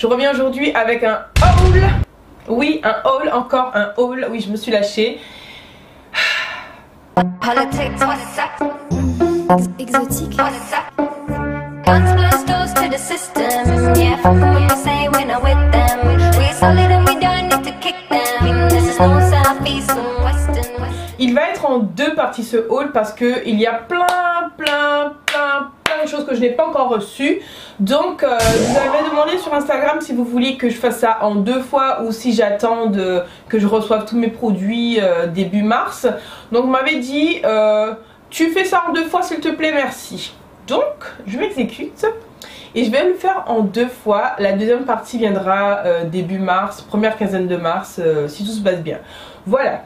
Je reviens aujourd'hui avec un haul. Oui, un haul, encore un haul. Oui, je me suis lâchée. Exotique. Il va être en deux parties ce haul parce que il y a plein de choses que je n'ai pas encore reçues. Donc vous avez demandé sur Instagram si vous vouliez que je fasse ça en deux fois ou si j'attends que je reçoive tous mes produits début mars. Donc vous m'avez dit tu fais ça en deux fois s'il te plaît, merci. Donc je m'exécute et je vais le faire en deux fois. La deuxième partie viendra début mars, première quinzaine de mars, si tout se passe bien. Voilà.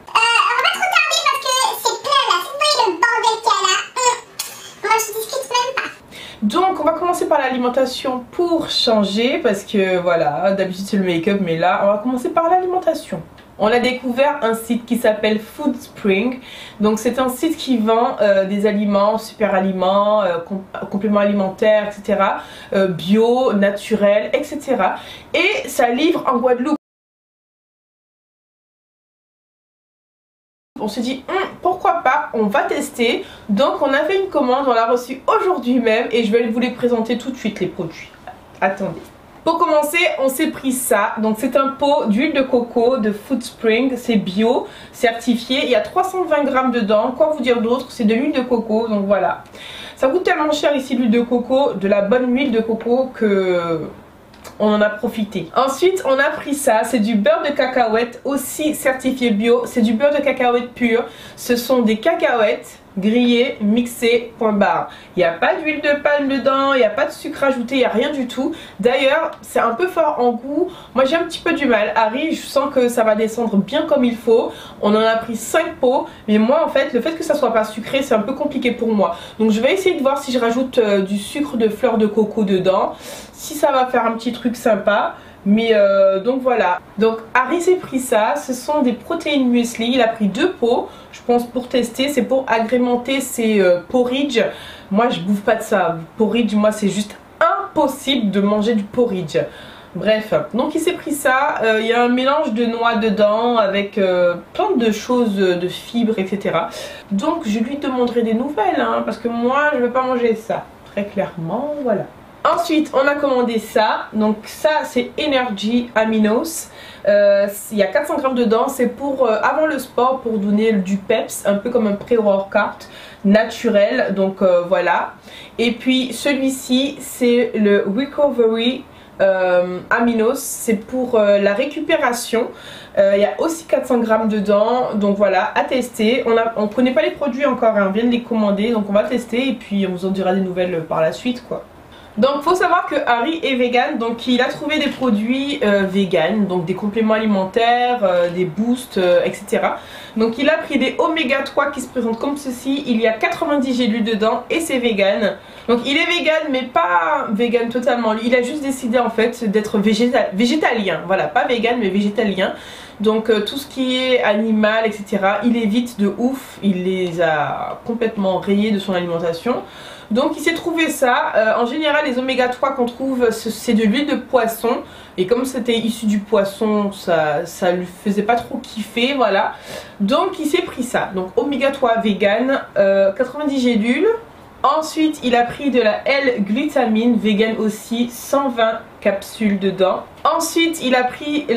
Donc on va commencer par l'alimentation pour changer parce que voilà, d'habitude c'est le make-up mais là on va commencer par l'alimentation. On a découvert un site qui s'appelle Foodspring. Donc c'est un site qui vend des aliments, super aliments, compléments alimentaires, etc. Bio, naturels, etc. Et ça livre en Guadeloupe. On s'est dit pourquoi pas, on va tester. Donc on a fait une commande, on l'a reçue aujourd'hui même et je vais vous les présenter tout de suite les produits. Attendez. Pour commencer, on s'est pris ça. Donc c'est un pot d'huile de coco de Foodspring, c'est bio, certifié. Il y a 320 grammes dedans. Quoi vous dire d'autre? C'est de l'huile de coco, donc voilà. Ça coûte tellement cher ici l'huile de coco, de la bonne huile de coco que on en a profité. Ensuite on a pris ça, c'est du beurre de cacahuète aussi certifié bio. C'est du beurre de cacahuète pur. Ce sont des cacahuètes grillées, mixées, point barre. Il n'y a pas d'huile de palme dedans, il n'y a pas de sucre ajouté, il n'y a rien du tout. D'ailleurs c'est un peu fort en goût. Moi j'ai un petit peu du mal. Harry, je sens que ça va descendre bien comme il faut. On en a pris 5 pots. Mais moi en fait le fait que ça soit pas sucré c'est un peu compliqué pour moi. Donc je vais essayer de voir si je rajoute du sucre de fleur de coco dedans. Si ça va faire un petit truc sympa. Mais donc voilà. Donc Harry s'est pris ça. Ce sont des protéines muesli. Il a pris 2 pots. Je pense pour tester. C'est pour agrémenter ses porridge. Moi je bouffe pas de ça. Porridge, moi c'est juste impossible de manger du porridge. Bref, donc il s'est pris ça. Il y a un mélange de noix dedans avec plein de choses, de fibres, etc. Donc je lui demanderai des nouvelles hein, parce que moi je ne vais pas manger ça. Très clairement, voilà. Ensuite on a commandé ça. Donc ça c'est Energy Aminos. Il y a 400 grammes dedans. C'est pour avant le sport, pour donner du peps, un peu comme un pré-workout naturel. Donc voilà. Et puis celui-ci c'est le Recovery Aminos, c'est pour la récupération. Il y a aussi 400 grammes dedans, donc voilà, à tester. On connaît pas les produits encore, hein, on vient de les commander, donc on va tester et puis on vous en dira des nouvelles par la suite quoi. Donc faut savoir que Harry est vegan, donc il a trouvé des produits vegan, donc des compléments alimentaires, des boosts, etc. Donc il a pris des oméga 3 qui se présentent comme ceci. Il y a 90 gélules dedans et c'est vegan. Donc il est vegan mais pas vegan totalement. Il a juste décidé en fait d'être végétalien. Voilà, pas vegan mais végétalien. Donc tout ce qui est animal, etc. il évite de ouf. Il les a complètement rayés de son alimentation. Donc il s'est trouvé ça. En général les oméga 3 qu'on trouve c'est de l'huile de poisson. Et comme c'était issu du poisson, ça lui faisait pas trop kiffer, voilà. Donc il s'est pris ça. Donc oméga 3 vegan, 90 gélules. Ensuite il a pris de la L-glutamine vegan aussi, 120 capsules dedans. Ensuite il a pris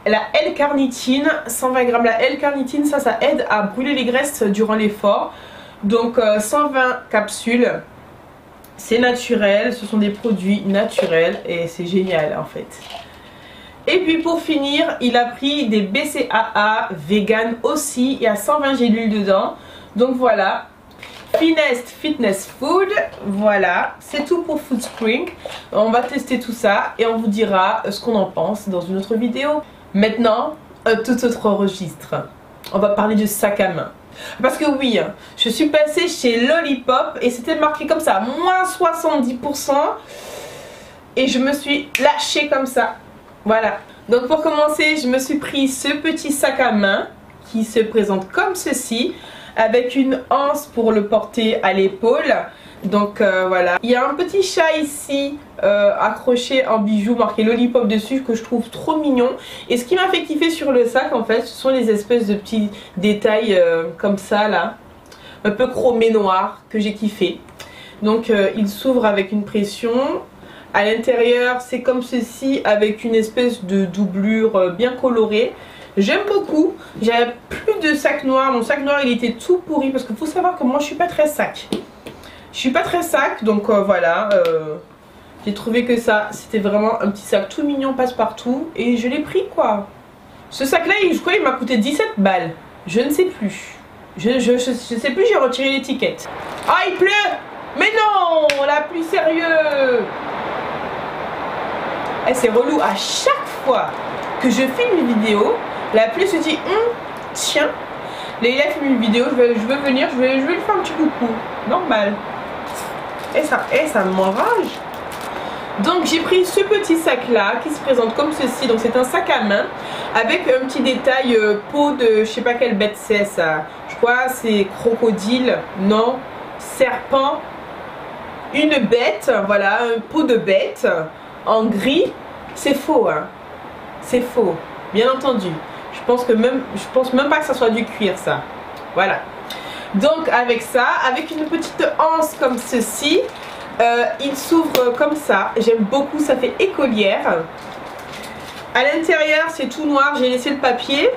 la L-carnitine, 120 grammes. La L-carnitine ça aide à brûler les graisses durant l'effort. Donc 120 capsules. C'est naturel, ce sont des produits naturels et c'est génial en fait. Et puis pour finir il a pris des BCAA vegan aussi, il y a 120 gélules dedans. Donc voilà. Finest Fitness Food, voilà, c'est tout pour Foodspring. On va tester tout ça et on vous dira ce qu'on en pense dans une autre vidéo. Maintenant, un tout autre registre. On va parler du sac à main. Parce que oui, je suis passée chez Lollipop et c'était marqué comme ça, moins 70%. Et je me suis lâchée comme ça. Voilà. Donc pour commencer, je me suis pris ce petit sac à main qui se présente comme ceci. Avec une anse pour le porter à l'épaule. Donc voilà, il y a un petit chat ici accroché en bijoux marqué Lollipop dessus que je trouve trop mignon. Et ce qui m'a fait kiffer sur le sac en fait, ce sont les espèces de petits détails comme ça là, un peu chromé noir que j'ai kiffé. Donc il s'ouvre avec une pression. À l'intérieur c'est comme ceci avec une espèce de doublure bien colorée. J'aime beaucoup. J'avais plus de sac noir. Mon sac noir il était tout pourri parce qu'il faut savoir que moi je suis pas très sac. Je suis pas très sac, donc voilà, j'ai trouvé que ça, c'était vraiment un petit sac tout mignon, passe-partout, et je l'ai pris quoi. Ce sac-là, je crois il m'a coûté 17 balles, je ne sais plus. Je sais plus, j'ai retiré l'étiquette. Ah, il pleut! Mais non, la pluie, sérieux! Eh, c'est relou, à chaque fois que je filme une vidéo, la pluie se dit, tiens, Leïla filme une vidéo, je veux venir, je vais lui faire un petit coucou, normal. Et ça m'enrage. Donc j'ai pris ce petit sac là qui se présente comme ceci. Donc c'est un sac à main avec un petit détail peau de je sais pas quelle bête c'est ça. Je crois c'est crocodile, non, serpent, une bête, voilà, peau de bête en gris. C'est faux hein. C'est faux, bien entendu. Je pense même pas que ça soit du cuir ça. Voilà. Donc avec ça, avec une petite anse comme ceci, il s'ouvre comme ça. J'aime beaucoup, ça fait écolière. À l'intérieur c'est tout noir, j'ai laissé le papier.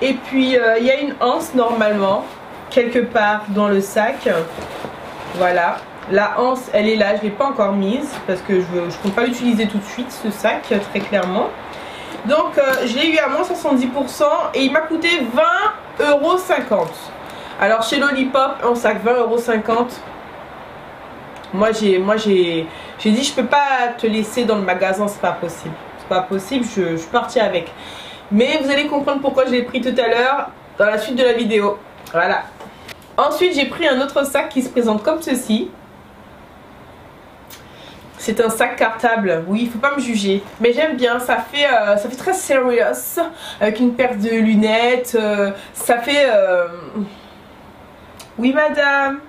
Et puis il y a une anse normalement, quelque part dans le sac. Voilà, la anse elle est là, je ne l'ai pas encore mise parce que je ne compte pas l'utiliser tout de suite ce sac très clairement. Donc je l'ai eu à moins 70% et il m'a coûté 20,50 €. Alors chez Lollipop, un sac 20,50 €. Moi j'ai dit je peux pas te laisser dans le magasin, c'est pas possible. C'est pas possible, je suis partie avec. Mais vous allez comprendre pourquoi je l'ai pris tout à l'heure dans la suite de la vidéo. Voilà. Ensuite j'ai pris un autre sac qui se présente comme ceci. C'est un sac cartable, oui, il faut pas me juger. Mais j'aime bien, ça fait très serious. Avec une paire de lunettes. Ça fait... Oui madame.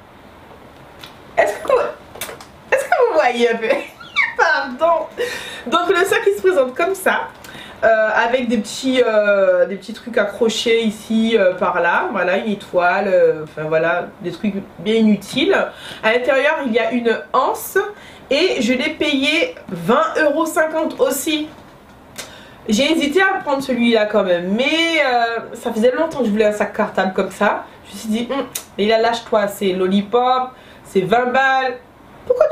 Est-ce que vous voyez un peu? Pardon. Donc le sac il se présente comme ça. Avec des petits trucs accrochés ici, par là. Voilà, une étoile. Enfin voilà, des trucs bien inutiles. À l'intérieur il y a une anse. Et je l'ai payé 20,50 € aussi. J'ai hésité à prendre celui-là quand même. Mais ça faisait longtemps que je voulais un sac cartable comme ça. Je me suis dit, mais là lâche-toi, c'est Lollipop, c'est 20 balles. Pourquoi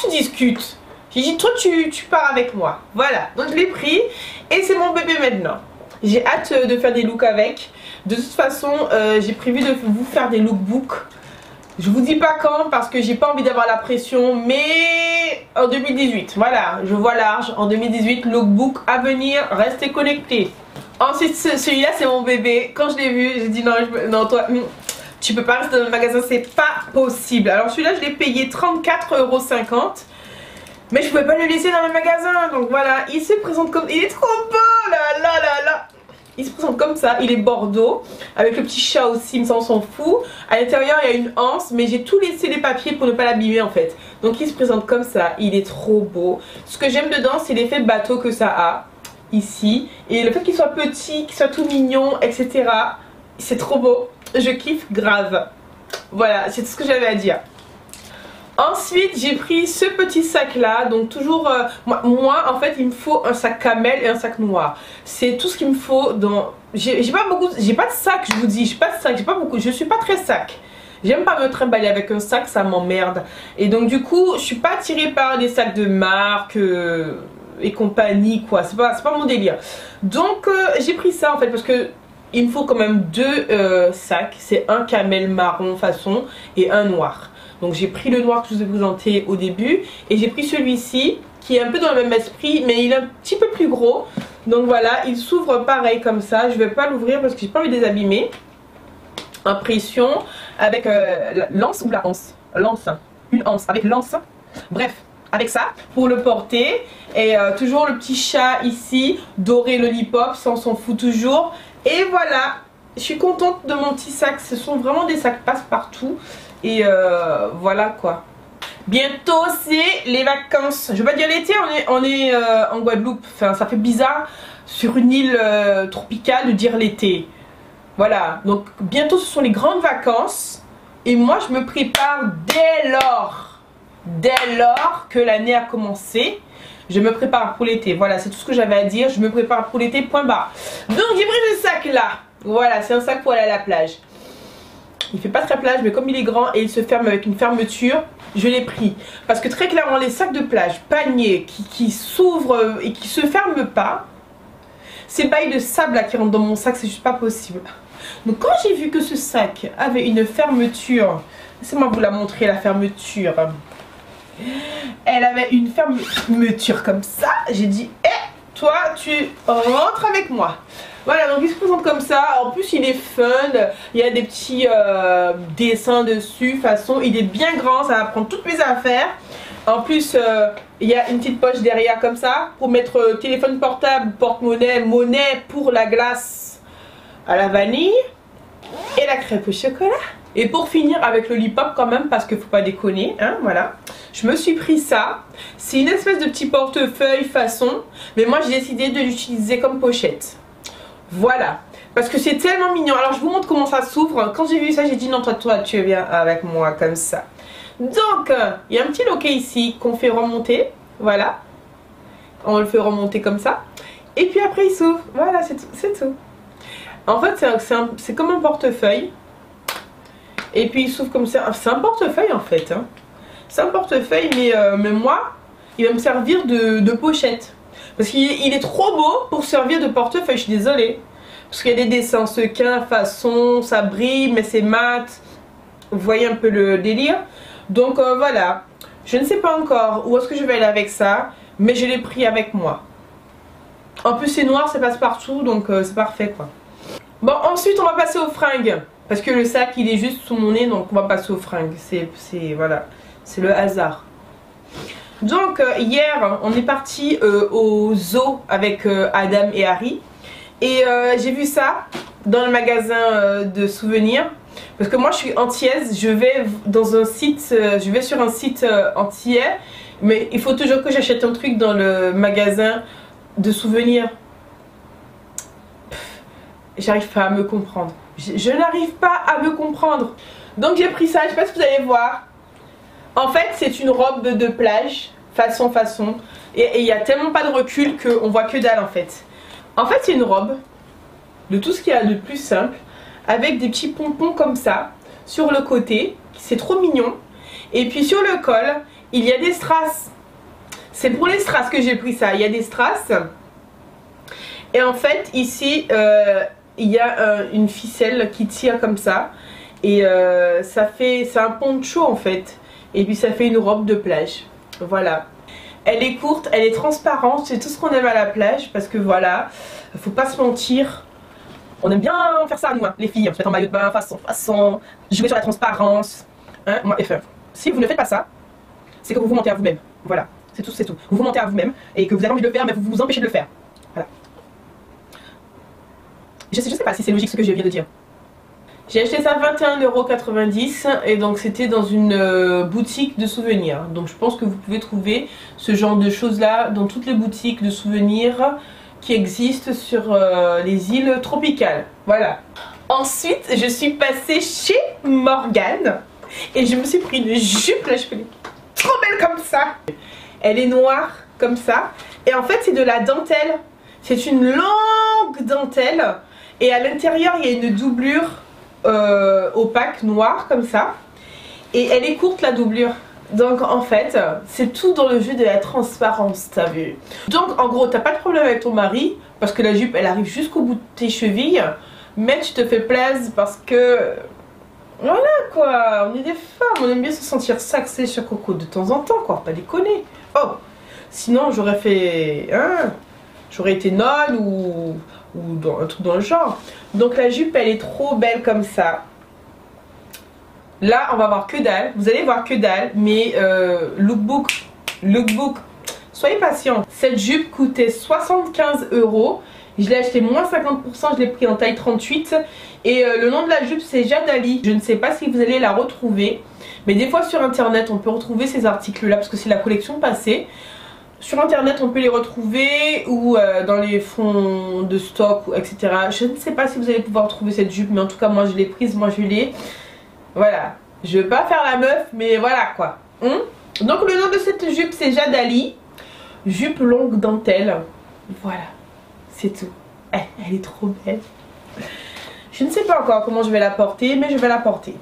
tu discutes? J'ai dit, toi tu pars avec moi. Voilà, donc je l'ai pris et c'est mon bébé maintenant. J'ai hâte de faire des looks avec. De toute façon, j'ai prévu de vous faire des lookbooks. Je vous dis pas quand parce que j'ai pas envie d'avoir la pression, mais en 2018, voilà, je vois large. En 2018, lookbook à venir, restez connectés. Ensuite, celui-là c'est mon bébé. Quand je l'ai vu, j'ai dit non toi, tu peux pas rester dans le magasin, c'est pas possible. Alors celui-là je l'ai payé 34,50 €. Mais je pouvais pas le laisser dans le magasin, donc voilà, il se présente comme... Il est trop beau, là. Il se présente comme ça, il est bordeaux, avec le petit chat aussi, mais ça on s'en fout. À l'intérieur il y a une anse, mais j'ai tout laissé les papiers pour ne pas l'abîmer en fait. Donc il se présente comme ça, il est trop beau. Ce que j'aime dedans c'est l'effet bateau que ça a, ici. Et le fait qu'il soit petit, qu'il soit tout mignon, etc. C'est trop beau, je kiffe grave. Voilà, c'est tout ce que j'avais à dire. Ensuite j'ai pris ce petit sac là, donc toujours moi en fait il me faut un sac camel et un sac noir. C'est tout ce qu'il me faut dans... J'ai pas de sac, je vous dis, j'ai pas de sac, j'ai pas beaucoup, je suis pas très sac. J'aime pas me trimballer avec un sac, ça m'emmerde. Et donc du coup je suis pas attirée par des sacs de marque et compagnie quoi, c'est pas mon délire. Donc j'ai pris ça en fait parce que il me faut quand même deux sacs, c'est un camel marron façon et un noir. Donc j'ai pris le noir que je vous ai présenté au début et j'ai pris celui-ci qui est un peu dans le même esprit mais il est un petit peu plus gros. Donc voilà, il s'ouvre pareil comme ça. Je vais pas l'ouvrir parce que j'ai pas envie de les abîmer. Impression avec l'anse ou la anse, l'anse, une anse avec l'anse. Bref, avec ça pour le porter et toujours le petit chat ici doré Lollipop, ça on s'en fout toujours. Et voilà. Je suis contente de mon petit sac, ce sont vraiment des sacs passe-partout. Et voilà quoi. Bientôt c'est les vacances. Je vais pas dire l'été, on est en Guadeloupe. Enfin, ça fait bizarre sur une île tropicale de dire l'été. Voilà, donc bientôt ce sont les grandes vacances. Et moi je me prépare dès lors que l'année a commencé. Je me prépare pour l'été. Voilà, c'est tout ce que j'avais à dire. Je me prépare pour l'été, point barre. Donc j'ai pris ce sac là. Voilà, c'est un sac pour aller à la plage. Il fait pas très plage, mais comme il est grand et il se ferme avec une fermeture, je l'ai pris. Parce que très clairement, les sacs de plage, paniers, qui s'ouvrent et qui se ferment pas, ces bails de sable là qui rentrent dans mon sac, c'est juste pas possible. Donc quand j'ai vu que ce sac avait une fermeture, laissez-moi vous la montrer, la fermeture. Elle avait une fermeture comme ça. J'ai dit, toi tu rentres avec moi. Voilà, donc il se présente comme ça. En plus il est fun. Il y a des petits dessins dessus. Façon, il est bien grand. Ça va prendre toutes mes affaires. En plus il y a une petite poche derrière comme ça pour mettre téléphone portable, porte-monnaie, monnaie pour la glace à la vanille et la crêpe au chocolat. Et pour finir avec le Lollipop quand même, parce qu'il faut pas déconner, hein, voilà. Je me suis pris ça. C'est une espèce de petit portefeuille façon, mais moi j'ai décidé de l'utiliser comme pochette. Voilà, parce que c'est tellement mignon. Alors je vous montre comment ça s'ouvre. Quand j'ai vu ça, j'ai dit non, toi tu viens avec moi comme ça. Donc il y a un petit loquet ici qu'on fait remonter, voilà. On le fait remonter comme ça. Et puis après il s'ouvre, voilà, c'est tout. En fait c'est comme un portefeuille. Et puis il s'ouvre comme ça. C'est un portefeuille en fait, hein. C'est un portefeuille, mais moi il va me servir de pochette. Parce qu'il est trop beau pour servir de portefeuille, je suis désolée. Parce qu'il y a des dessins sequins, façon, ça brille, mais c'est mat. Vous voyez un peu le délire. Donc voilà, je ne sais pas encore où est-ce que je vais aller avec ça, mais je l'ai pris avec moi. En plus c'est noir, ça passe partout, donc c'est parfait quoi. Bon, ensuite on va passer aux fringues. Parce que le sac il est juste sous mon nez, donc on va passer aux fringues. Voilà, c'est le hasard. Donc hier on est parti au zoo avec Adam et Harry. Et j'ai vu ça dans le magasin de souvenirs. Parce que moi je suis antillaise, je vais sur un site antillais. Mais il faut toujours que j'achète un truc dans le magasin de souvenirs. J'arrive pas à me comprendre. Je n'arrive pas à me comprendre. Donc j'ai pris ça, je sais pas si vous allez voir. En fait c'est une robe de plage, façon. Et il n'y a tellement pas de recul qu'on voit que dalle en fait. En fait c'est une robe de tout ce qu'il y a de plus simple. Avec des petits pompons comme ça sur le côté. C'est trop mignon. Et puis sur le col, il y a des strass. C'est pour les strass que j'ai pris ça. Il y a des strass. Et en fait ici il y a une ficelle qui tire comme ça. Et c'est un poncho en fait. Et puis ça fait une robe de plage. Voilà. Elle est courte, elle est transparente. C'est tout ce qu'on aime à la plage. Parce que voilà, faut pas se mentir. On aime bien faire ça nous, hein, les filles. On se met en maillot de bain, façon. Jouer sur la transparence. Hein, moi, enfin, si vous ne faites pas ça, c'est que vous vous mentez à vous-même. Voilà. C'est tout. Vous vous mentez à vous-même. Et que vous avez envie de le faire, mais vous vous empêchez de le faire. Voilà. Je sais pas si c'est logique ce que je viens de dire. J'ai acheté ça 21,90 € et donc c'était dans une boutique de souvenirs. Donc je pense que vous pouvez trouver ce genre de choses là dans toutes les boutiques de souvenirs qui existent sur les îles tropicales. Voilà. Ensuite je suis passée chez Morgane et je me suis pris une jupe là, je fais trop belle comme ça. Elle est noire comme ça et en fait c'est de la dentelle. C'est une longue dentelle et à l'intérieur il y a une doublure opaque noire comme ça et elle est courte la doublure. Donc en fait c'est tout dans le jeu de la transparence, t'as vu. Donc en gros t'as pas de problème avec ton mari parce que la jupe elle arrive jusqu'au bout de tes chevilles, mais tu te fais plaisir parce que voilà quoi, on est des femmes, on aime bien se sentir sexy sur Coco de temps en temps quoi, pas déconner. Oh, sinon j'aurais fait hein, j'aurais été nonne ou dans un truc dans le genre. Donc la jupe elle est trop belle comme ça. Là on va voir que dalle, vous allez voir que dalle, mais lookbook, soyez patient. Cette jupe coûtait 75 € Je l'ai acheté moins 50%, je l'ai pris en taille 38. Et le nom de la jupe c'est Jadali. Je ne sais pas si vous allez la retrouver. Mais des fois sur internet on peut retrouver ces articles là parce que c'est la collection passée. Sur internet on peut les retrouver ou dans les fonds de stock etc. Je ne sais pas si vous allez pouvoir trouver cette jupe, mais en tout cas moi je l'ai prise, moi je l'ai. Voilà, je veux pas faire la meuf mais voilà quoi. Donc le nom de cette jupe c'est Jadali. Jupe longue dentelle. Voilà, c'est tout. Elle est trop belle. Je ne sais pas encore comment je vais la porter, mais je vais la porter.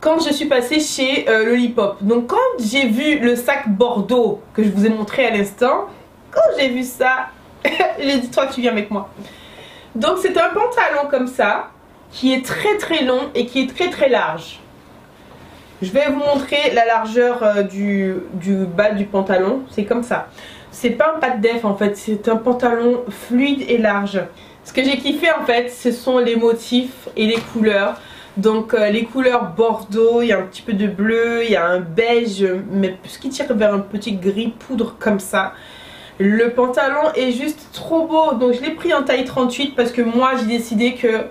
Quand je suis passée chez Lollipop, donc quand j'ai vu le sac Bordeaux que je vous ai montré à l'instant, quand j'ai vu ça, j'ai dit toi tu viens avec moi. Donc c'est un pantalon comme ça, qui est très long et qui est très large. Je vais vous montrer la largeur du bas du pantalon, c'est comme ça. C'est pas un pas de def en fait, c'est un pantalon fluide et large. Ce que j'ai kiffé en fait, ce sont les motifs et les couleurs. Donc les couleurs bordeaux, il y a un petit peu de bleu, il y a un beige, mais ce qui tire vers un petit gris poudre comme ça. Le pantalon est juste trop beau, donc je l'ai pris en taille 38 parce que moi j'ai décidé que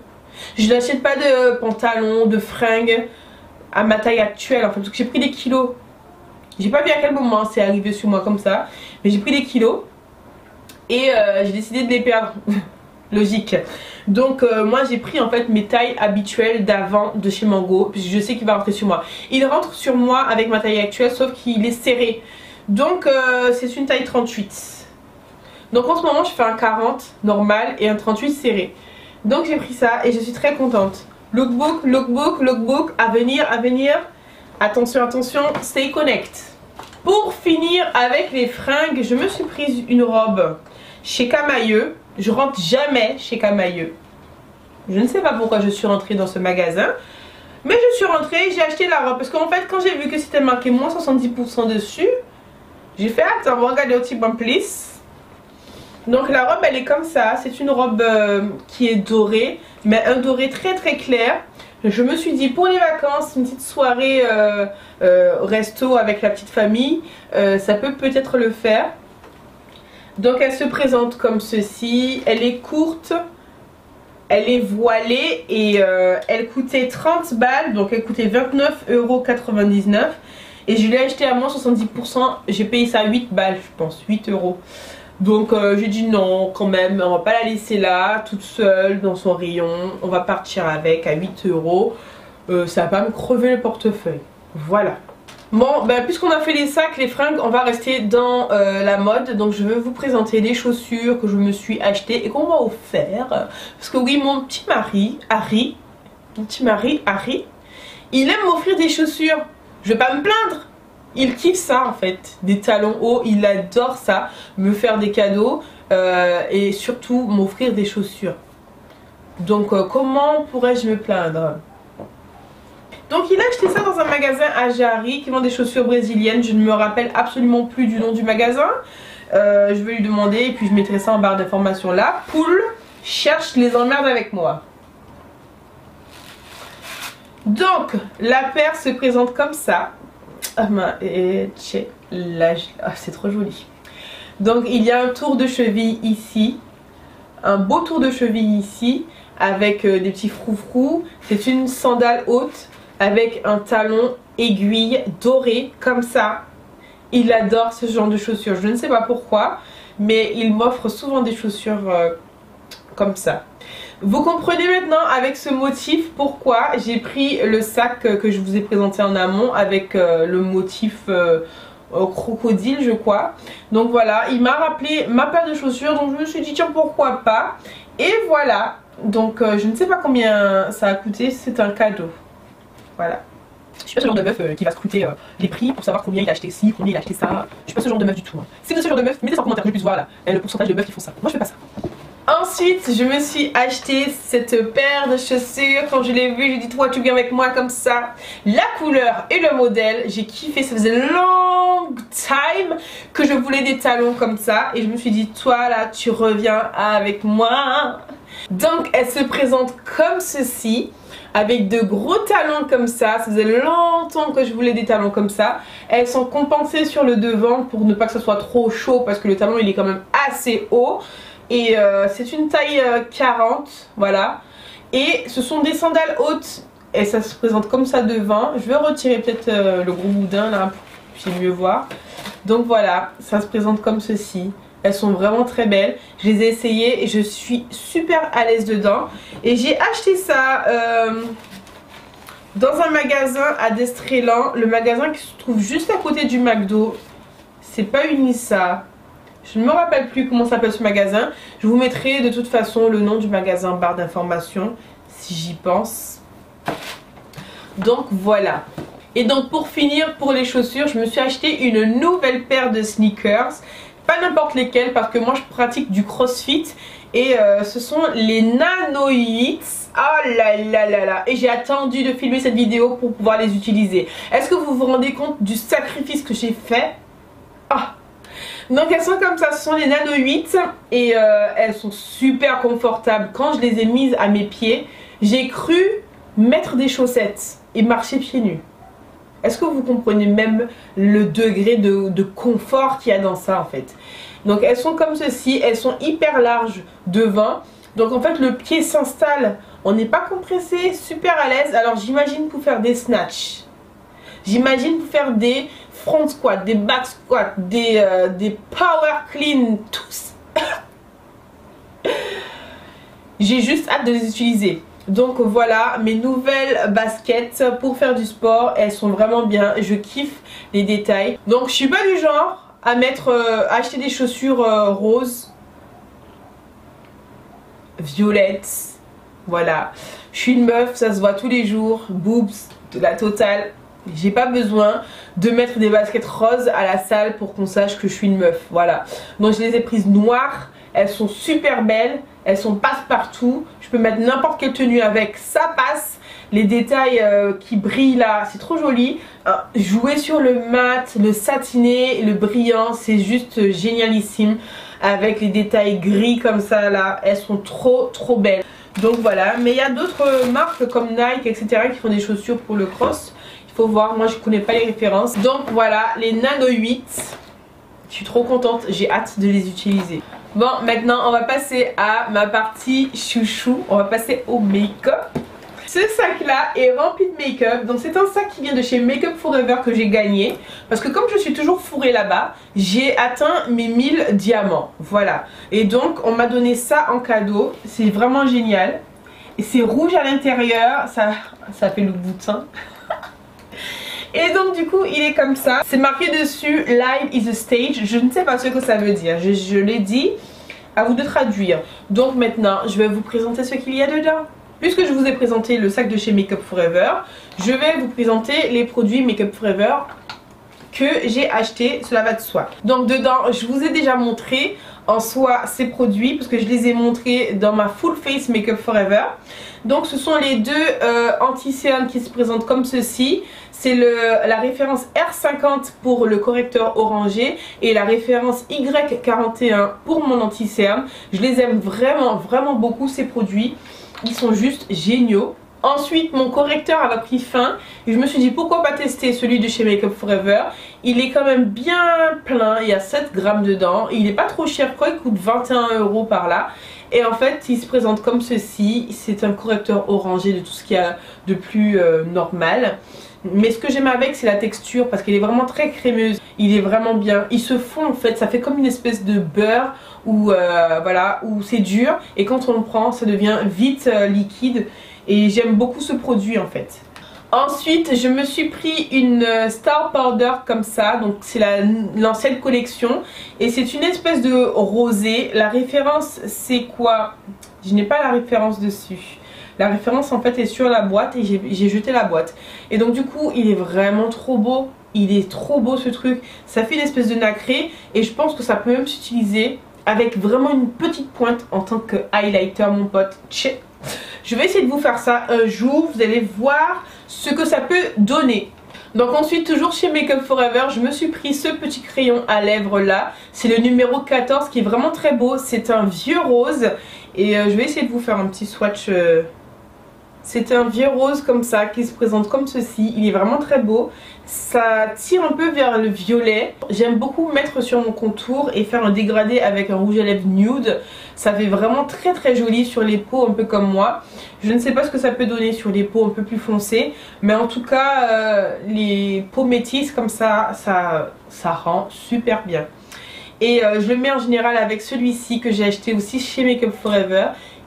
je n'achète pas de pantalon, de fringues à ma taille actuelle en fait, parce que j'ai pris des kilos. J'ai pas vu à quel moment c'est arrivé sur moi comme ça, mais j'ai pris des kilos et j'ai décidé de les perdre. Logique. Donc moi j'ai pris en fait mes tailles habituelles d'avant de chez Mango, puisque je sais qu'il va rentrer sur moi. Il rentre sur moi avec ma taille actuelle, sauf qu'il est serré. Donc c'est une taille 38. Donc en ce moment je fais un 40 normal et un 38 serré. Donc j'ai pris ça et je suis très contente. Lookbook, lookbook, lookbook, à venir, à venir. Attention, attention, stay connect. Pour finir avec les fringues, je me suis prise une robe chez Camailleux. Je rentre jamais chez Camailleux. Je ne sais pas pourquoi je suis rentrée dans ce magasin. Mais je suis rentrée, j'ai acheté la robe. Parce qu'en fait, quand j'ai vu que c'était marqué moins 70% dessus, j'ai fait attends, on va regarder au petit bon plus. Donc la robe, elle est comme ça. C'est une robe qui est dorée, mais un doré très clair. Je me suis dit pour les vacances, une petite soirée resto avec la petite famille, ça peut peut-être le faire. Donc elle se présente comme ceci, elle est courte, elle est voilée et elle coûtait 30 balles, donc elle coûtait 29,99 € et je l'ai acheté à moins 70%, j'ai payé ça 8 balles je pense, 8 €. Donc j'ai dit non quand même, on va pas la laisser là, toute seule dans son rayon, on va partir avec à 8 €, ça va pas me crever le portefeuille, voilà. Bon, ben, puisqu'on a fait les sacs, les fringues, on va rester dans la mode. Donc je vais vous présenter les chaussures que je me suis achetées et qu'on m'a offert. Parce que oui, mon petit mari, Harry, il aime m'offrir des chaussures. Je vais pas me plaindre. Il kiffe ça en fait, des talons hauts, il adore ça, me faire des cadeaux et surtout m'offrir des chaussures. Donc comment pourrais-je me plaindre ? Donc il a acheté ça dans un magasin à Jari qui vend des chaussures brésiliennes. Je ne me rappelle absolument plus du nom du magasin. Je vais lui demander et puis je mettrai ça en barre d'informations là. Poule cherche les emmerdes avec moi. Donc la paire se présente comme ça. C'est trop joli. Donc il y a un tour de cheville ici. Un beau tour de cheville ici. Avec des petits froufrous. C'est une sandale haute. Avec un talon aiguille doré comme ça. Il adore ce genre de chaussures. Je ne sais pas pourquoi, mais il m'offre souvent des chaussures comme ça. Vous comprenez maintenant avec ce motif pourquoi j'ai pris le sac que je vous ai présenté en amont avec le motif crocodile je crois. Donc voilà, il m'a rappelé ma paire de chaussures, donc je me suis dit tiens pourquoi pas. Et voilà, donc je ne sais pas combien ça a coûté, c'est un cadeau. Voilà. Je suis pas ce genre de meuf qui va scruter les prix pour savoir combien il a acheté ci, combien il a acheté ça. Je suis pas ce genre de meuf du tout. Hein. Si vous êtes ce genre de meuf, mettez ça en commentaire que je puisse voir là le pourcentage de meufs qui font ça. Moi je fais pas ça. Ensuite, je me suis acheté cette paire de chaussures. Quand je l'ai vue, j'ai dit toi tu viens avec moi comme ça. La couleur et le modèle, j'ai kiffé. Ça faisait long time que je voulais des talons comme ça. Et je me suis dit toi là tu reviens avec moi. Donc elle se présente comme ceci. Avec de gros talons comme ça faisait longtemps que je voulais des talons comme ça. Elles sont compensées sur le devant pour ne pas que ce soit trop chaud parce que le talon il est quand même assez haut. Et c'est une taille 40, voilà. Et ce sont des sandales hautes et ça se présente comme ça devant. Je vais retirer peut-être le gros boudin là pour mieux voir. Donc voilà, ça se présente comme ceci. Elles sont vraiment très belles. Je les ai essayées et je suis super à l'aise dedans. Et j'ai acheté ça dans un magasin à Destrélan. Le magasin qui se trouve juste à côté du McDo. C'est pas Unissa. Je ne me rappelle plus comment s'appelle ce magasin. Je vous mettrai de toute façon le nom du magasin en barre d'informations si j'y pense. Donc voilà. Et donc pour finir, pour les chaussures, je me suis acheté une nouvelle paire de sneakers. Pas n'importe lesquels parce que moi je pratique du crossfit. Et ce sont les Nano Yeets. Oh là là là là. Et j'ai attendu de filmer cette vidéo pour pouvoir les utiliser. Est-ce que vous vous rendez compte du sacrifice que j'ai fait? Ah. Donc elles sont comme ça, ce sont les Nano 8 et elles sont super confortables. Quand je les ai mises à mes pieds, j'ai cru mettre des chaussettes et marcher pieds nus. Est-ce que vous comprenez même le degré de confort qu'il y a dans ça en fait? Donc elles sont comme ceci, elles sont hyper larges devant. Donc en fait le pied s'installe, on n'est pas compressé, super à l'aise. Alors j'imagine pour faire des snatchs. J'imagine pour faire des front squats, des back squats, des power clean, tous. J'ai juste hâte de les utiliser. Donc voilà mes nouvelles baskets pour faire du sport. Elles sont vraiment bien, je kiffe les détails. Donc je suis pas du genre à mettre, acheter des chaussures roses, violettes. Voilà, je suis une meuf, ça se voit tous les jours, boobs, de la totale. J'ai pas besoin de mettre des baskets roses à la salle pour qu'on sache que je suis une meuf. Voilà. Donc je les ai prises noires. Elles sont super belles. Elles sont passe-partout. Je peux mettre n'importe quelle tenue avec. Ça passe. Les détails qui brillent là, c'est trop joli. Jouer sur le mat, le satiné, le brillant, c'est juste génialissime. Avec les détails gris comme ça là. Elles sont trop belles. Donc voilà. Mais il y a d'autres marques comme Nike, etc. qui font des chaussures pour le cross. Faut voir, moi je connais pas les références. Donc voilà, les Nano 8. Je suis trop contente, j'ai hâte de les utiliser. Bon, maintenant on va passer à ma partie chouchou. On va passer au make-up. Ce sac là est rempli de make-up. Donc c'est un sac qui vient de chez Makeup Forever que j'ai gagné. Parce que comme je suis toujours fourrée là-bas, j'ai atteint mes 1000 diamants. Voilà. Et donc on m'a donné ça en cadeau. C'est vraiment génial. Et c'est rouge à l'intérieur. Ça fait le bout de sein. Et donc du coup il est comme ça. C'est marqué dessus Live is a stage. Je ne sais pas ce que ça veut dire. Je l'ai dit, à vous de traduire. Donc maintenant je vais vous présenter ce qu'il y a dedans. Puisque je vous ai présenté le sac de chez Makeup Forever, je vais vous présenter les produits Makeup Forever que j'ai acheté, cela va de soi. Donc dedans je vous ai déjà montré en soi ces produits parce que je les ai montrés dans ma Full Face Makeup Forever. Donc ce sont les deux anti-cerne qui se présentent comme ceci. C'est la référence R50 pour le correcteur orangé et la référence Y41 pour mon anti-cerne. Je les aime vraiment beaucoup ces produits. Ils sont juste géniaux. Ensuite mon correcteur a pris fin et je me suis dit pourquoi pas tester celui de chez Makeup Forever. Il est quand même bien plein, il y a 7 grammes dedans. Il n'est pas trop cher quoi, il coûte 21 € par là. Et en fait il se présente comme ceci. C'est un correcteur orangé de tout ce qu'il y a de plus normal. Mais ce que j'aime avec c'est la texture parce qu'elle est vraiment très crémeuse. Il est vraiment bien. Il se fond en fait, ça fait comme une espèce de beurre où voilà, où c'est dur. Et quand on le prend ça devient vite liquide. Et j'aime beaucoup ce produit en fait. Ensuite je me suis pris une Star Powder comme ça. Donc c'est l'ancienne collection. Et c'est une espèce de rosé. La référence c'est quoi? Je n'ai pas la référence dessus. La référence en fait est sur la boîte et j'ai jeté la boîte. Et donc du coup il est vraiment trop beau. Il est trop beau ce truc. Ça fait une espèce de nacré. Et je pense que ça peut même s'utiliser avec vraiment une petite pointe en tant que highlighter mon pote. Tchè. Je vais essayer de vous faire ça un jour. Vous allez voir ce que ça peut donner. Donc ensuite toujours chez Makeup Forever je me suis pris ce petit crayon à lèvres là. C'est le numéro 14 qui est vraiment très beau. C'est un vieux rose. Et je vais essayer de vous faire un petit swatch C'est un vieux rose comme ça qui se présente comme ceci. Il est vraiment très beau. Ça tire un peu vers le violet. J'aime beaucoup mettre sur mon contour et faire un dégradé avec un rouge à lèvres nude. Ça fait vraiment très très joli sur les peaux un peu comme moi. Je ne sais pas ce que ça peut donner sur les peaux un peu plus foncées. Mais en tout cas les peaux métisses comme ça rend super bien. Et je le mets en général avec celui-ci que j'ai acheté aussi chez Make Up Forever,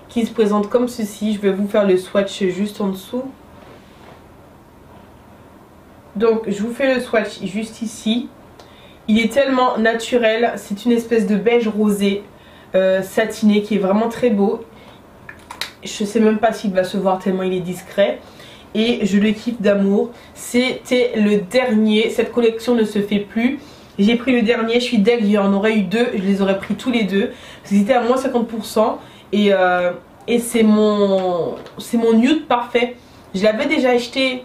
qui se présente comme ceci. Je vais vous faire le swatch juste en dessous. Donc je vous fais le swatch juste ici. Il est tellement naturel. C'est une espèce de beige rosé satiné qui est vraiment très beau. Je sais même pas s'il va se voir tellement il est discret. Et je le kiffe d'amour. C'était le dernier. Cette collection ne se fait plus. J'ai pris le dernier. Je suis deg, il y en aurait eu deux. Je les aurais pris tous les deux. C'était à moins 50%. Et c'est mon nude parfait. Je l'avais déjà acheté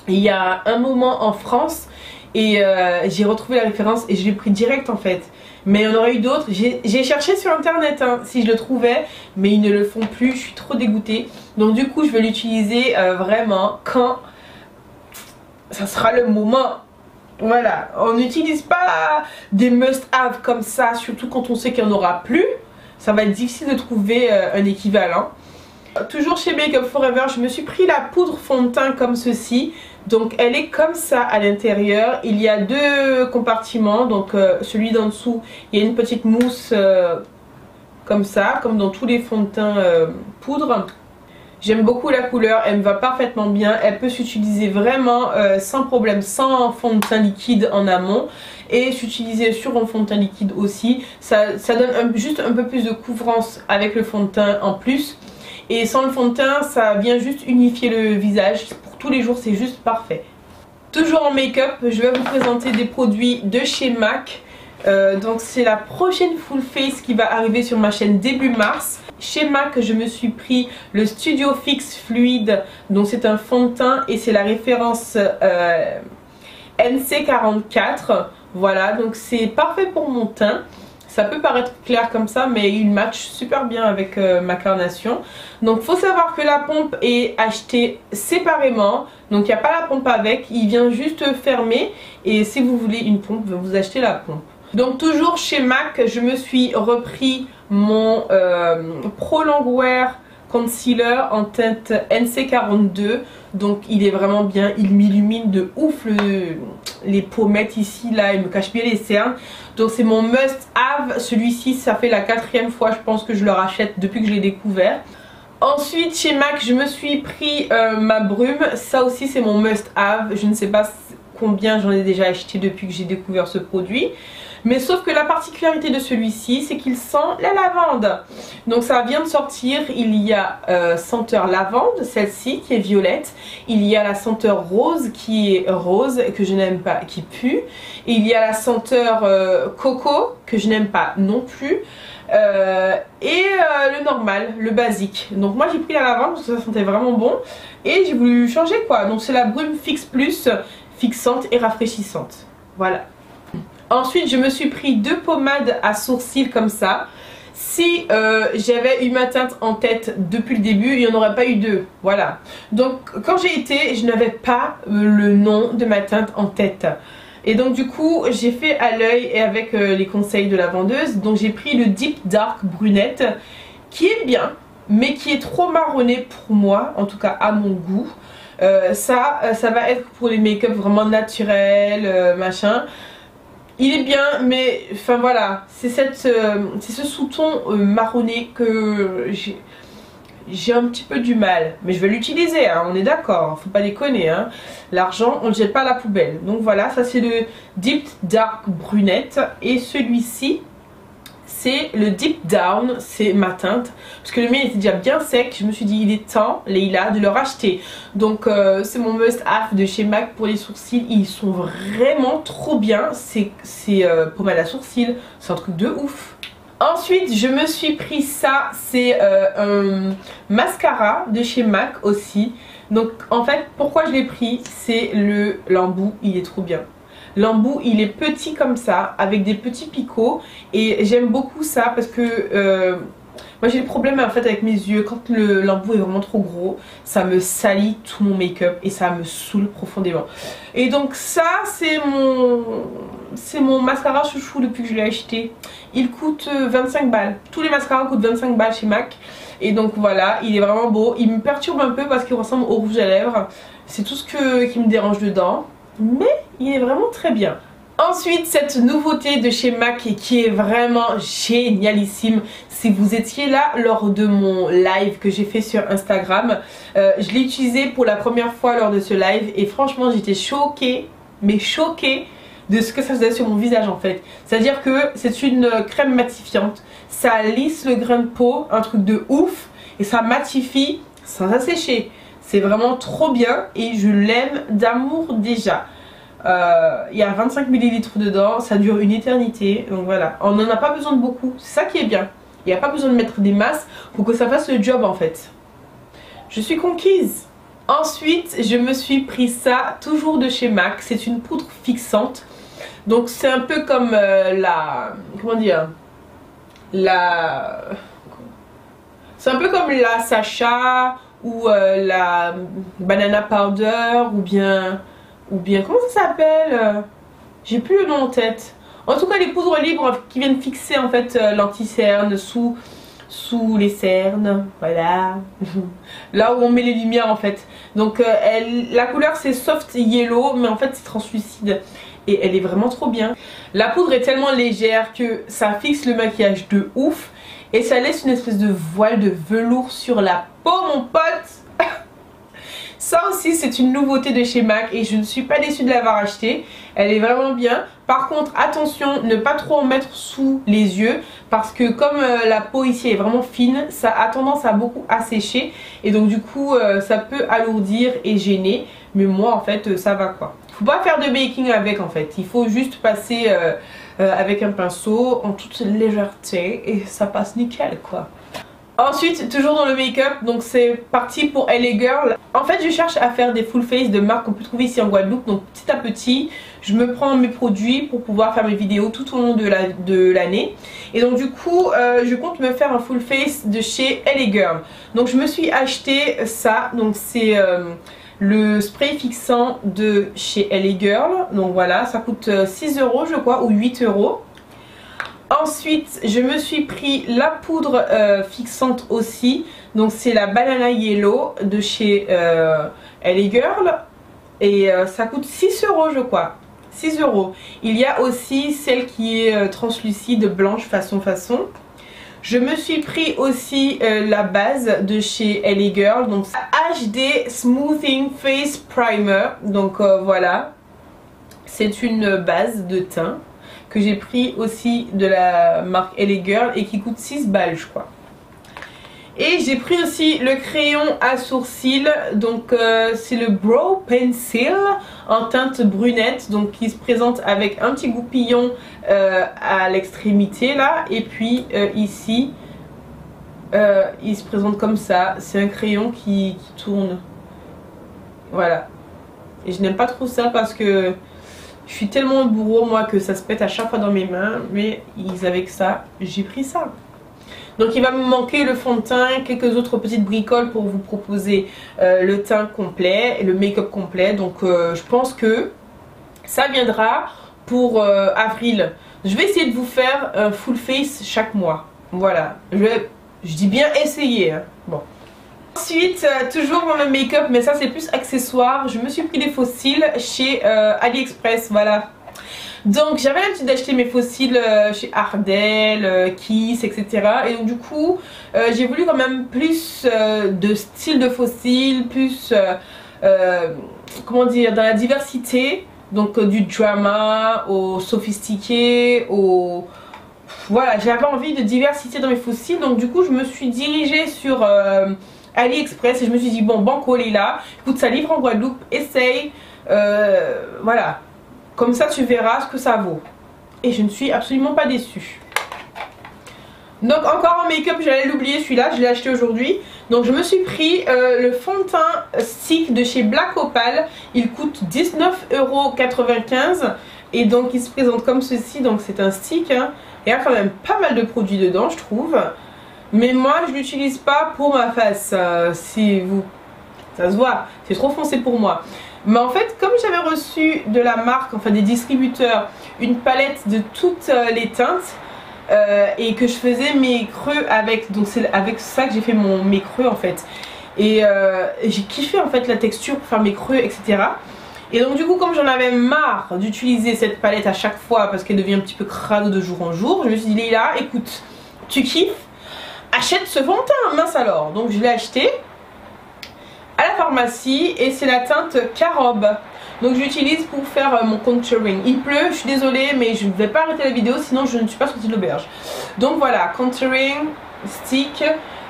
il y a un moment en France. Et j'ai retrouvé la référence et je l'ai pris direct en fait. Mais il y en aurait eu d'autres. J'ai cherché sur internet si je le trouvais, mais ils ne le font plus. Je suis trop dégoûtée. Donc du coup je vais l'utiliser vraiment quand ça sera le moment. Voilà, on n'utilise pas des must-have comme ça, surtout quand on sait qu'il n'y en aura plus. Ça va être difficile de trouver un équivalent. Toujours chez Make Up Forever, je me suis pris la poudre fond de teint comme ceci. Donc elle est comme ça à l'intérieur. Il y a deux compartiments. Donc celui d'en dessous, il y a une petite mousse comme ça, comme dans tous les fonds de teint poudre. J'aime beaucoup la couleur, elle me va parfaitement bien. Elle peut s'utiliser vraiment sans problème, sans fond de teint liquide en amont. Et s'utiliser sur un fond de teint liquide aussi. Ça donne juste un peu plus de couvrance avec le fond de teint en plus. Et sans le fond de teint, ça vient juste unifier le visage. Pour tous les jours, c'est juste parfait. Toujours en make-up, je vais vous présenter des produits de chez MAC. Donc c'est la prochaine full face qui va arriver sur ma chaîne début mars. Chez MAC, je me suis pris le Studio Fix Fluide. Donc c'est un fond de teint et c'est la référence NC44. Voilà, donc c'est parfait pour mon teint. Ça peut paraître clair comme ça, mais il match super bien avec ma carnation. Donc faut savoir que la pompe est achetée séparément. Donc il n'y a pas la pompe avec, il vient juste fermer. Et si vous voulez une pompe, vous achetez la pompe. Donc toujours chez MAC, je me suis repris mon Pro Longwear Concealer en teinte NC42. Donc il est vraiment bien, il m'illumine de ouf les pommettes ici, là, il me cache bien les cernes. Donc c'est mon must have, celui-ci ça fait la 4e fois je pense que je le rachète depuis que je l'ai découvert. Ensuite chez MAC je me suis pris ma brume, ça aussi c'est mon must have, je ne sais pas combien j'en ai déjà acheté depuis que j'ai découvert ce produit. Mais sauf que la particularité de celui-ci, c'est qu'il sent la lavande. Donc ça vient de sortir, il y a senteur lavande, celle-ci qui est violette. Il y a la senteur rose qui est rose, que je n'aime pas, qui pue. Et il y a la senteur coco, que je n'aime pas non plus. Le normal, le basique. Donc moi j'ai pris la lavande parce que ça sentait vraiment bon. Et j'ai voulu changer quoi. Donc c'est la brume Fix Plus, fixante et rafraîchissante. Voilà. Ensuite je me suis pris deux pommades à sourcils comme ça. Si j'avais eu ma teinte en tête depuis le début, il n'y en aurait pas eu deux. Voilà. Donc quand j'ai été, je n'avais pas le nom de ma teinte en tête. Et donc du coup j'ai fait à l'œil et avec les conseils de la vendeuse. Donc j'ai pris le Deep Dark Brunette qui est bien mais qui est trop marronné pour moi, en tout cas à mon goût. Ça va être pour les make-up vraiment naturels, machin. Il est bien mais enfin voilà, c'est ce sous-ton marronné que j'ai un petit peu du mal. Mais je vais l'utiliser, hein, on est d'accord, faut pas déconner. Hein. L'argent on le jette pas à la poubelle. Donc voilà, ça c'est le Deep Dark Brunette. Et celui-ci c'est le Deep Down, c'est ma teinte. Parce que le mien était déjà bien sec, je me suis dit il est temps, Leïla, de le racheter. Donc c'est mon must have de chez MAC pour les sourcils. Ils sont vraiment trop bien, ces pommades à sourcils, c'est un truc de ouf. Ensuite je me suis pris ça, c'est un mascara de chez MAC aussi. Donc en fait pourquoi je l'ai pris, c'est l'embout, il est trop bien. L'embout il est petit comme ça avec des petits picots et j'aime beaucoup ça parce que Moi j'ai le problème en fait avec mes yeux, quand l'embout est vraiment trop gros, ça me salit tout mon make-up et ça me saoule profondément. Et donc ça c'est mon mascara chouchou depuis que je l'ai acheté. Il coûte 25 balles. Tous les mascaras coûtent 25 balles chez MAC. Et donc voilà, il est vraiment beau. Il me perturbe un peu parce qu'il ressemble au rouge à lèvres. C'est tout ce qui me dérange dedans. Mais il est vraiment très bien. Ensuite, cette nouveauté de chez MAC qui est vraiment génialissime. Si vous étiez là lors de mon live que j'ai fait sur Instagram, je l'ai utilisé pour la première fois lors de ce live. Et franchement, j'étais choquée, mais choquée de ce que ça faisait sur mon visage en fait. C'est-à-dire que c'est une crème matifiante. Ça lisse le grain de peau, un truc de ouf. Et ça matifie sans assécher. C'est vraiment trop bien et je l'aime d'amour déjà. Il y a 25 ml dedans, ça dure une éternité, donc voilà, on n'en a pas besoin de beaucoup, c'est ça qui est bien, il n'y a pas besoin de mettre des masses pour que ça fasse le job en fait. Je suis conquise. Ensuite je me suis pris ça, toujours de chez MAC, c'est une poudre fixante, donc c'est un peu comme comment dire, c'est un peu comme la Sacha ou la banana powder ou bien comment ça s'appelle, j'ai plus le nom en tête. En tout cas les poudres libres qui viennent fixer en fait l'anti-cerne sous les cernes, voilà. Là où on met les lumières en fait. Donc la couleur c'est soft yellow mais en fait c'est translucide. Et elle est vraiment trop bien. La poudre est tellement légère que ça fixe le maquillage de ouf. Et ça laisse une espèce de voile de velours sur la peau mon pote. Ça aussi c'est une nouveauté de chez MAC et je ne suis pas déçue de l'avoir acheté. Elle est vraiment bien. Par contre attention, ne pas trop en mettre sous les yeux parce que comme la peau ici est vraiment fine, ça a tendance à beaucoup assécher et donc du coup ça peut alourdir et gêner. Mais moi en fait ça va quoi. Faut pas faire de baking avec en fait. Il faut juste passer avec un pinceau en toute légèreté et ça passe nickel quoi. Ensuite, toujours dans le make-up, donc c'est parti pour LA Girl. En fait, je cherche à faire des full face de marques qu'on peut trouver ici en Guadeloupe. Donc petit à petit, je me prends mes produits pour pouvoir faire mes vidéos tout au long de l'année. Et donc du coup, je compte me faire un full face de chez LA Girl. Donc je me suis acheté ça. Donc c'est le spray fixant de chez LA Girl. Donc voilà, ça coûte 6 € je crois ou 8 €. Ensuite je me suis pris la poudre fixante aussi. Donc c'est la Banana Yellow de chez LA Girl. Et ça coûte 6 € je crois. 6 €. Il y a aussi celle qui est translucide blanche façon. Je me suis pris aussi la base de chez LA Girl. Donc HD Smoothing Face Primer. Donc voilà. C'est une base de teint que j'ai pris aussi de la marque LA Girl et qui coûte 6 balles je crois. Et j'ai pris aussi le crayon à sourcils, donc c'est le Brow Pencil en teinte brunette, donc qui se présente avec un petit goupillon à l'extrémité là, et puis ici il se présente comme ça. C'est un crayon qui tourne, voilà. Et je n'aime pas trop ça parce que je suis tellement bourreau moi que ça se pète à chaque fois dans mes mains, mais avec ça, j'ai pris ça. Donc il va me manquer le fond de teint, quelques autres petites bricoles pour vous proposer le teint complet, le make-up complet. Donc je pense que ça viendra pour avril. Je vais essayer de vous faire un full face chaque mois. Voilà, je dis bien essayer, hein. Bon. Ensuite, toujours dans le make-up, mais ça c'est plus accessoire, je me suis pris des faux cils chez AliExpress, voilà. Donc j'avais l'habitude d'acheter mes faux cils chez Ardell, Kiss, etc. Et donc du coup, j'ai voulu quand même plus de style de faux cils, plus, comment dire, dans la diversité. Donc du drama au sophistiqué, au... Voilà, j'avais envie de diversité dans mes faux cils, donc du coup je me suis dirigée sur... AliExpress et je me suis dit bon banco Lila, écoute ça livre en Guadeloupe, essaye, voilà, comme ça tu verras ce que ça vaut. Et je ne suis absolument pas déçue. Donc encore un make-up, j'allais l'oublier celui-là, je l'ai acheté aujourd'hui. Donc je me suis pris le fond de teint stick de chez Black Opal. Il coûte 19,95 € et donc il se présente comme ceci. Donc c'est un stick, hein. Il y a quand même pas mal de produits dedans je trouve. Mais moi je l'utilise pas pour ma face, si vous... Ça se voit, c'est trop foncé pour moi. Mais en fait, comme j'avais reçu de la marque, enfin des distributeurs, une palette de toutes les teintes, et que je faisais mes creux avec, donc c'est avec ça que j'ai fait mes creux en fait. Et j'ai kiffé en fait la texture pour faire mes creux, etc. Et donc du coup, comme j'en avais marre d'utiliser cette palette à chaque fois parce qu'elle devient un petit peu crado de jour en jour, je me suis dit Leïla, écoute, tu kiffes, achète ce fond de teint, mince alors. Donc je l'ai acheté à la pharmacie et c'est la teinte Carob. Donc j'utilise pour faire mon contouring. Il pleut, je suis désolée, mais je ne vais pas arrêter la vidéo sinon je ne suis pas sortie de l'auberge. Donc voilà, contouring, stick.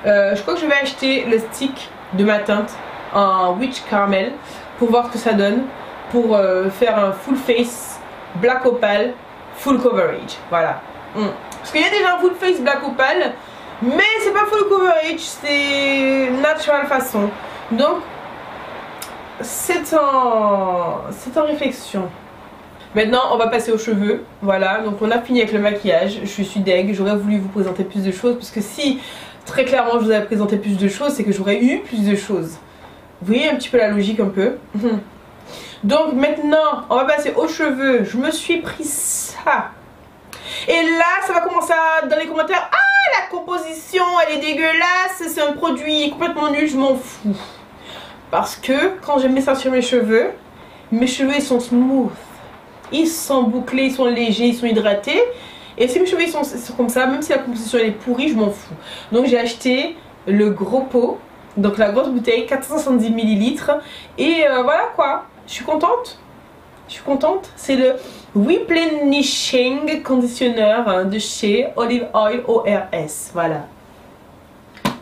Je crois que je vais acheter le stick de ma teinte en Witch Caramel pour voir ce que ça donne. Pour faire un full face, black opal, full coverage. Voilà. Parce qu'il y a déjà un full face black opal, mais c'est pas full coverage, c'est natural façon. Donc c'est en réflexion. Maintenant on va passer aux cheveux. Voilà, donc on a fini avec le maquillage. Je suis deg, j'aurais voulu vous présenter plus de choses parce que si très clairement je vous avais présenté plus de choses, c'est que j'aurais eu plus de choses. Vous voyez un petit peu la logique un peu. Donc maintenant on va passer aux cheveux. Je me suis pris ça. Et là ça va commencer dans les commentaires. Ah, la composition elle est dégueulasse, c'est un produit complètement nul, je m'en fous. Parce que quand je mets ça sur mes cheveux ils sont smooth. Ils sont bouclés, ils sont légers, ils sont hydratés. Et si mes cheveux ils sont comme ça, même si la composition elle est pourrie, je m'en fous. Donc j'ai acheté le gros pot. Donc la grosse bouteille, 470 ml. Et voilà quoi. Je suis contente. Je suis contente. C'est le Replenishing Conditioner de chez Olive Oil ORS. Voilà.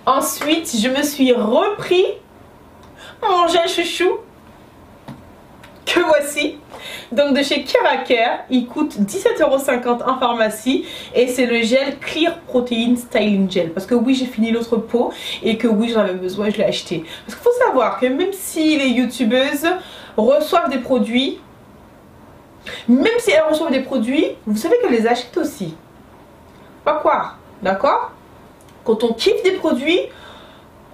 Ensuite, je me suis repris mon gel chouchou. Que voici. Donc de chez Keraker. Il coûte 17,50 € en pharmacie. Et c'est le gel Clear Protein Styling Gel. Parce que oui, j'ai fini l'autre pot. Et que oui, j'en avais besoin, je l'ai acheté. Parce qu'il faut savoir que même si les youtubeuses reçoivent des produits, même si elles reçoivent des produits, vous savez qu'elles les achètent aussi. Pas quoi, d'accord? Quand on kiffe des produits,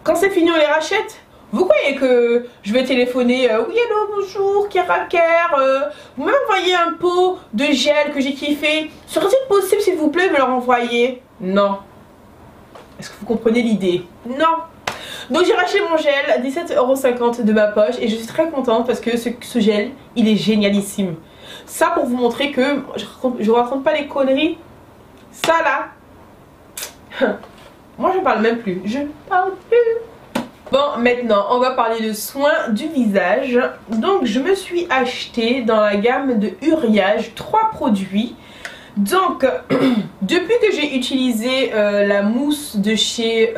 quand c'est fini on les rachète. Vous croyez que je vais téléphoner oui hello bonjour Keraker, vous m'envoyez un pot de gel que j'ai kiffé, serait-il possible s'il vous plaît de me le renvoyer? Non. Est-ce que vous comprenez l'idée? Non. Donc j'ai racheté mon gel à 17,50 € de ma poche et je suis très contente parce que ce gel il est génialissime. Ça pour vous montrer que je raconte pas les conneries. Ça là, moi je parle même plus, je parle plus. Bon, maintenant on va parler de soins du visage. Donc je me suis acheté dans la gamme de Uriage 3 produits. Donc depuis que j'ai utilisé la mousse de chez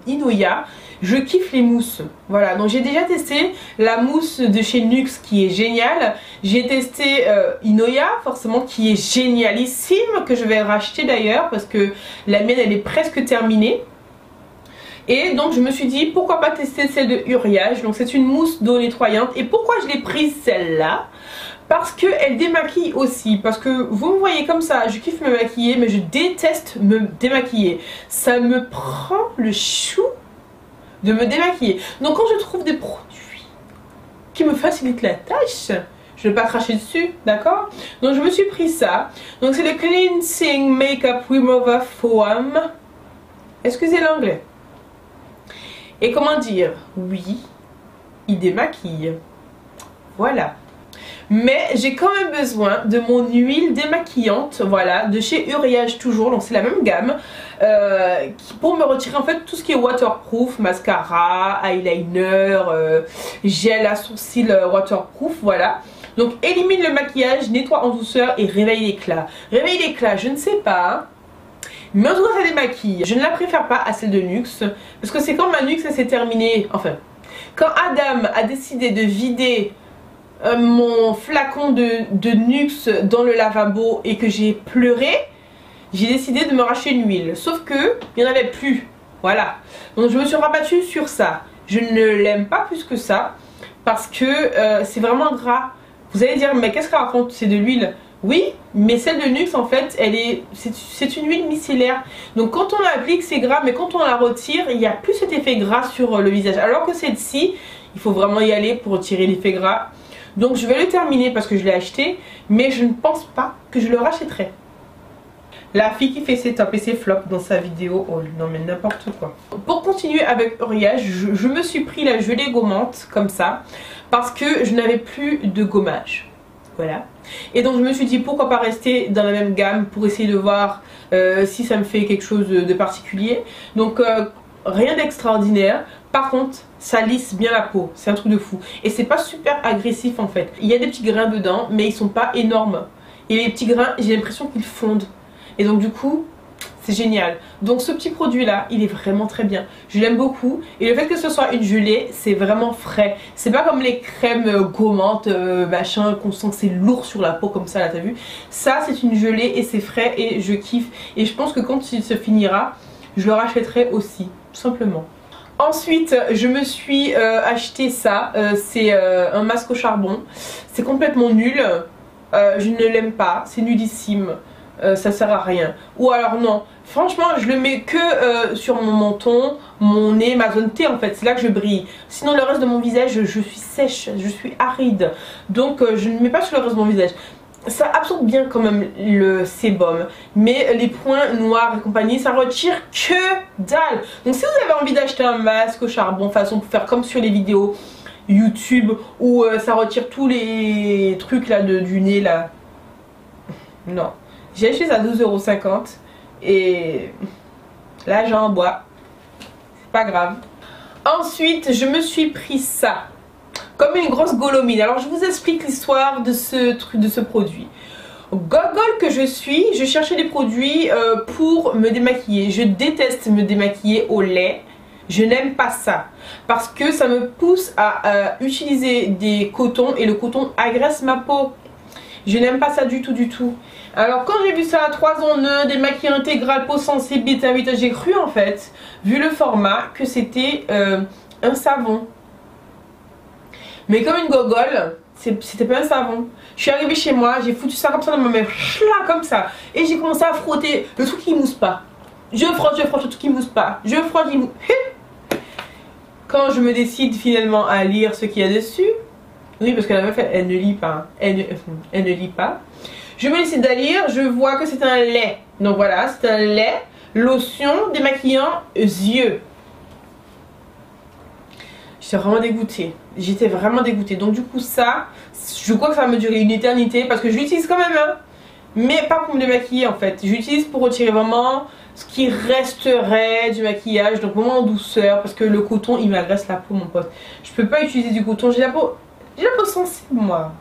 Inoya, je kiffe les mousses. Voilà, donc j'ai déjà testé la mousse de chez Nuxe qui est géniale. J'ai testé Inoya forcément qui est génialissime, que je vais racheter d'ailleurs parce que la mienne elle est presque terminée. Et donc je me suis dit pourquoi pas tester celle de Uriage. Donc c'est une mousse d'eau nettoyante. Et pourquoi je l'ai prise celle-là? Parce qu'elle démaquille aussi. Parce que vous me voyez comme ça, je kiffe me maquiller mais je déteste me démaquiller. Ça me prend le chou de me démaquiller. Donc quand je trouve des produits qui me facilitent la tâche, je ne vais pas cracher dessus, d'accord? Donc je me suis pris ça. Donc c'est le Cleansing Makeup Remover Foam. Excusez l'anglais. Et comment dire? Oui, il démaquille. Voilà. Mais j'ai quand même besoin de mon huile démaquillante, voilà, de chez Uriage toujours, donc c'est la même gamme, pour me retirer en fait tout ce qui est waterproof, mascara, eyeliner, gel à sourcils waterproof, voilà. Donc élimine le maquillage, nettoie en douceur et réveille l'éclat. Réveille l'éclat, je ne sais pas, mais en tout cas ça démaquille. Je ne la préfère pas à celle de Nuxe, parce que c'est quand ma Nuxe s'est terminée, enfin, quand Adam a décidé de vider mon flacon de Nuxe dans le lavabo et que j'ai pleuré, j'ai décidé de me racheter une huile. Sauf que il n'y en avait plus. Voilà. Donc je me suis rabattue sur ça. Je ne l'aime pas plus que ça parce que c'est vraiment gras. Vous allez dire mais qu'est-ce qu'elle raconte? C'est de l'huile. Oui, mais celle de Nuxe en fait, c'est une huile micellaire. Donc quand on l'applique c'est gras, mais quand on la retire, il n'y a plus cet effet gras sur le visage. Alors que celle-ci, il faut vraiment y aller pour retirer l'effet gras. Donc je vais le terminer parce que je l'ai acheté, mais je ne pense pas que je le rachèterai. La fille qui fait ses tops et ses flops dans sa vidéo, oh non mais n'importe quoi. Pour continuer avec Uriage, je me suis pris la gelée gommante comme ça, parce que je n'avais plus de gommage. Voilà. Et donc je me suis dit pourquoi pas rester dans la même gamme pour essayer de voir si ça me fait quelque chose de particulier. Donc rien d'extraordinaire. Par contre ça lisse bien la peau, c'est un truc de fou. Et c'est pas super agressif en fait. Il y a des petits grains dedans mais ils sont pas énormes. Et les petits grains j'ai l'impression qu'ils fondent. Et donc du coup c'est génial. Donc ce petit produit là il est vraiment très bien. Je l'aime beaucoup. Et le fait que ce soit une gelée c'est vraiment frais. C'est pas comme les crèmes gommantes machin qu'on sent que c'est lourd sur la peau comme ça là, t'as vu. Ça c'est une gelée et c'est frais et je kiffe. Et je pense que quand il se finira je le rachèterai aussi tout simplement. Ensuite je me suis acheté ça. C'est un masque au charbon. C'est complètement nul. Je ne l'aime pas. C'est nullissime. Ça sert à rien. Ou alors non, franchement je le mets que sur mon menton, mon nez, ma zone T en fait, c'est là que je brille. Sinon le reste de mon visage je suis sèche, je suis aride. Donc je ne mets pas sur le reste de mon visage. Ça absorbe bien quand même le sébum, mais les points noirs et compagnie ça retire que dalle. Donc si vous avez envie d'acheter un masque au charbon façon pour faire comme sur les vidéos YouTube où ça retire tous les trucs là du nez là, non. J'ai acheté ça à 12,50 € et là j'en bois, c'est pas grave. Ensuite je me suis pris ça comme une grosse golomine. Alors je vous explique l'histoire de ce produit. Gogol que je suis, je cherchais des produits pour me démaquiller. Je déteste me démaquiller au lait. Je n'aime pas ça parce que ça me pousse à utiliser des cotons et le coton agresse ma peau. Je n'aime pas ça du tout. Alors quand j'ai vu ça à 3 en 1, démaquillage intégral, peau sensible, vitamine, j'ai cru en fait, vu le format, que c'était un savon. Mais comme une gogole, c'était pas un savon. Je suis arrivée chez moi, j'ai foutu ça comme ça dans ma main, comme ça. Et j'ai commencé à frotter le truc qui mousse pas. Je frotte le truc qui mousse pas. Je frotte, il mousse. Quand je me décide finalement à lire ce qu'il y a dessus, oui parce que la meuf elle ne lit pas, elle ne lit pas. Je me décide à lire, je vois que c'est un lait. Donc voilà, c'est un lait, lotion, démaquillant, yeux. J'étais vraiment dégoûtée. J'étais vraiment dégoûtée. Donc du coup ça, je crois que ça va me durer une éternité parce que je l'utilise quand même. Hein. Mais pas pour me démaquiller en fait. J'utilise pour retirer vraiment ce qui resterait du maquillage. Donc vraiment en douceur parce que le coton il m'agresse la peau mon pote. Je peux pas utiliser du coton, j'ai la peau sensible moi.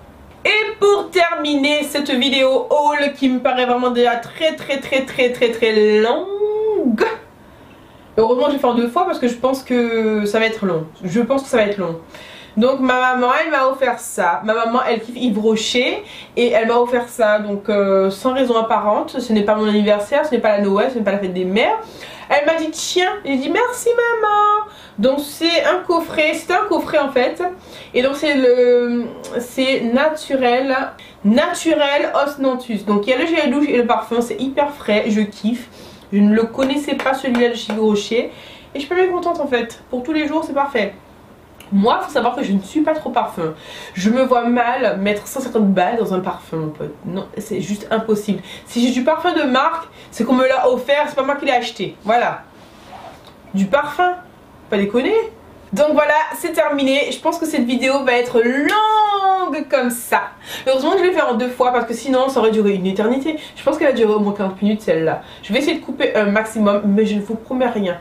Et pour terminer cette vidéo haul qui me paraît vraiment déjà très longue. Heureusement je vais faire 2 fois parce que je pense que ça va être long. Donc ma maman elle m'a offert ça. Ma maman elle kiffe Yves Rocher et elle m'a offert ça. Donc sans raison apparente. Ce n'est pas mon anniversaire, ce n'est pas la Noël, ce n'est pas la fête des mères. Elle m'a dit tiens, j'ai dit merci maman. Donc c'est un coffret en fait. Et donc c'est naturel Osmanthus. Donc il y a le gel douche et le parfum, c'est hyper frais, je kiffe. Je ne le connaissais pas celui-là de chez Yves Rocher. Et je suis pas bien contente en fait. Pour tous les jours c'est parfait. Moi, il faut savoir que je ne suis pas trop parfum. Je me vois mal mettre 150 balles dans un parfum, mon pote. Non, c'est juste impossible. Si j'ai du parfum de marque, c'est qu'on me l'a offert, c'est pas moi qui l'ai acheté. Voilà. Du parfum, pas déconner. Donc voilà, c'est terminé. Je pense que cette vidéo va être longue comme ça. Heureusement que je l'ai fait en 2 fois parce que sinon ça aurait duré une éternité. Je pense qu'elle a duré au moins 40 minutes celle-là. Je vais essayer de couper un maximum, mais je ne vous promets rien.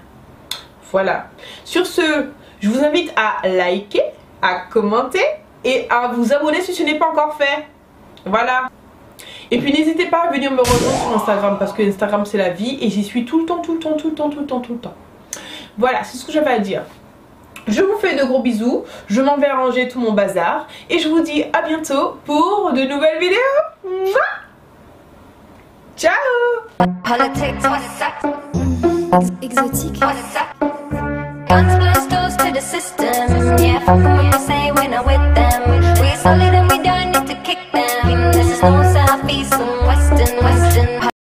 Voilà. Sur ce... je vous invite à liker, à commenter et à vous abonner si ce n'est pas encore fait. Voilà. Et puis n'hésitez pas à venir me rejoindre sur Instagram parce que Instagram c'est la vie et j'y suis tout le temps. Voilà, c'est ce que j'avais à dire. Je vous fais de gros bisous, je m'en vais ranger tout mon bazar et je vous dis à bientôt pour de nouvelles vidéos. Mouah. Ciao. Exotique. Guns, blast, toast to the system. Yeah, fuck 'em up, I say when I'm with them. We solid.